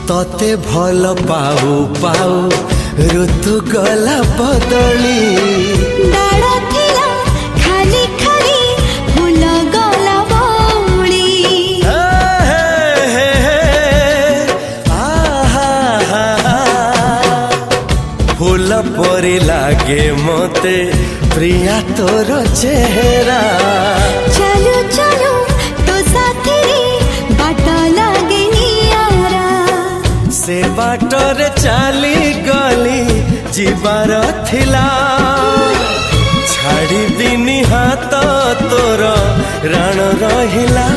तते भल पाऊ पाऊ ऋतु गला बदली डाळ थिला खाली खाली फूल गला बौली फूल परी लागे मते प्रिया तोर चेहरा चलो चलो तो साथी बाट लागे नियारा से बाटरे चली गली जीवार थिला छाड़ी दिनी हाथ तोर राण रहिला।